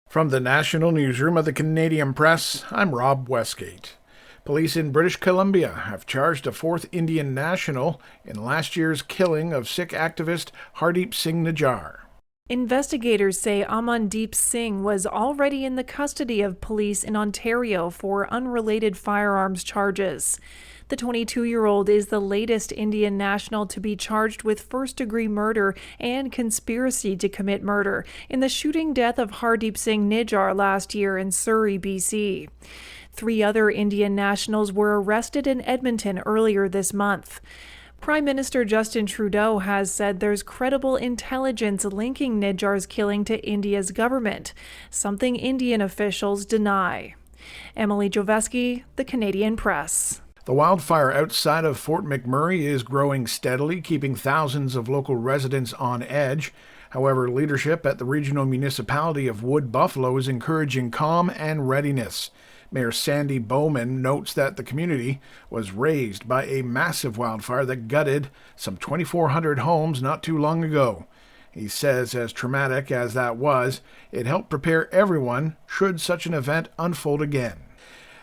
From the National Newsroom of the Canadian Press, I'm Rob Westgate. Police in British Columbia have charged a fourth Indian national in last year's killing of Sikh activist Hardeep Singh. Investigators say Hardeep Singh was already in the custody of police in Ontario for unrelated firearms charges. The 22-year-old is the latest Indian national to be charged with first-degree murder and conspiracy to commit murder in the shooting death of Hardeep Singh last year in Surrey, BC. 3 other Indian nationals were arrested in Edmonton earlier this month. Prime Minister Justin Trudeau has said there's credible intelligence linking Nijjar's killing to India's government, something Indian officials deny. Emily Joveski, The Canadian Press. The wildfire outside of Fort McMurray is growing steadily, keeping thousands of local residents on edge. However, leadership at the regional municipality of Wood Buffalo is encouraging calm and readiness. Mayor Sandy Bowman notes that the community was razed by a massive wildfire that gutted some 2,400 homes not too long ago. He says, as traumatic as that was, it helped prepare everyone should such an event unfold again.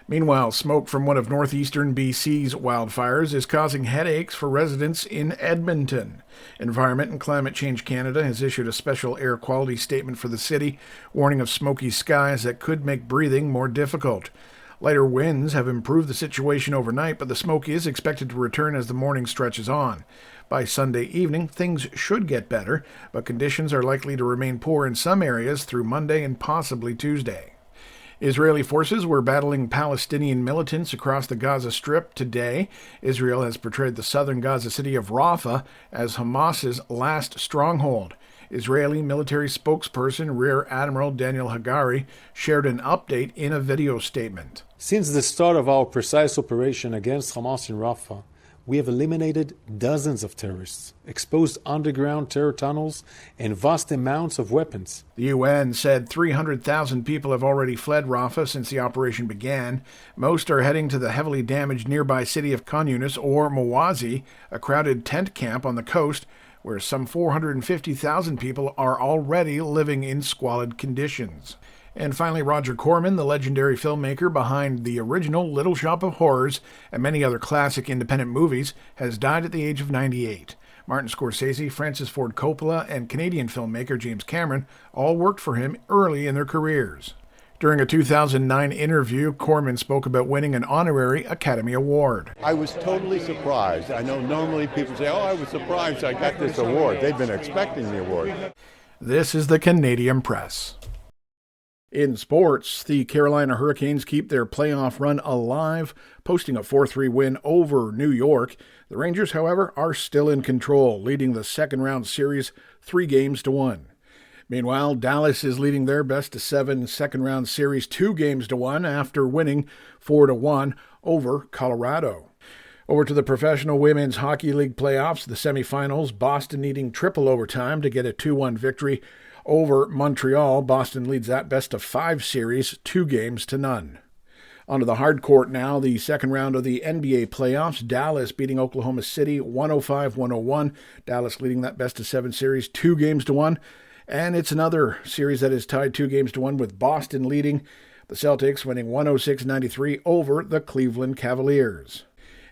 Meanwhile, smoke from one of northeastern BC's wildfires is causing headaches for residents in Edmonton. Environment and Climate Change Canada has issued a special air quality statement for the city, warning of smoky skies that could make breathing more difficult. Lighter winds have improved the situation overnight, but the smoke is expected to return as the morning stretches on. By Sunday evening, things should get better, but conditions are likely to remain poor in some areas through Monday and possibly Tuesday. Israeli forces were battling Palestinian militants across the Gaza Strip today. Israel has portrayed the southern Gaza city of Rafah as Hamas's last stronghold. Israeli military spokesperson Rear Admiral Daniel Hagari shared an update in a video statement. Since the start of our precise operation against Hamas in Rafah, we have eliminated dozens of terrorists, exposed underground terror tunnels, and vast amounts of weapons. The UN said 300,000 people have already fled Rafah since the operation began. Most are heading to the heavily damaged nearby city of Khan Yunis or Mawazi, a crowded tent camp on the coast where some 450,000 people are already living in squalid conditions. And finally, Roger Corman, the legendary filmmaker behind the original Little Shop of Horrors and many other classic independent movies, has died at the age of 98. Martin Scorsese, Francis Ford Coppola, and Canadian filmmaker James Cameron all worked for him early in their careers. During a 2009 interview, Corman spoke about winning an honorary Academy Award. I was totally surprised. I know normally people say, I was surprised I got this award. They've been expecting the award. This is the Canadian Press. In sports, the Carolina Hurricanes keep their playoff run alive, posting a 4-3 win over New York. The Rangers, however, are still in control, leading the second-round series 3-1. Meanwhile, Dallas is leading their best-of-7 second-round series 2-1 after winning 4-1 over Colorado. Over to the Professional Women's Hockey League playoffs, the semifinals, Boston needing triple overtime to get a 2-1 victory over Montreal. Boston leads that best-of-5 series 2-0. Onto the hard court now, the second round of the NBA playoffs. Dallas beating Oklahoma City 105-101. Dallas leading that best-of-7 series 2-1. And it's another series that is tied 2-1 with Boston leading. The Celtics winning 106-93 over the Cleveland Cavaliers.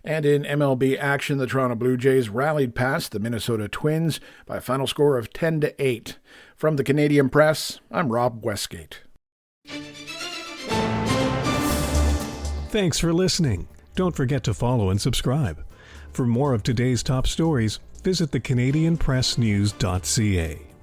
And in MLB action, the Toronto Blue Jays rallied past the Minnesota Twins by a final score of 10-8. From the Canadian Press, I'm Rob Westgate. Thanks for listening. Don't forget to follow and subscribe. For more of today's top stories, visit thecanadianpressnews.ca.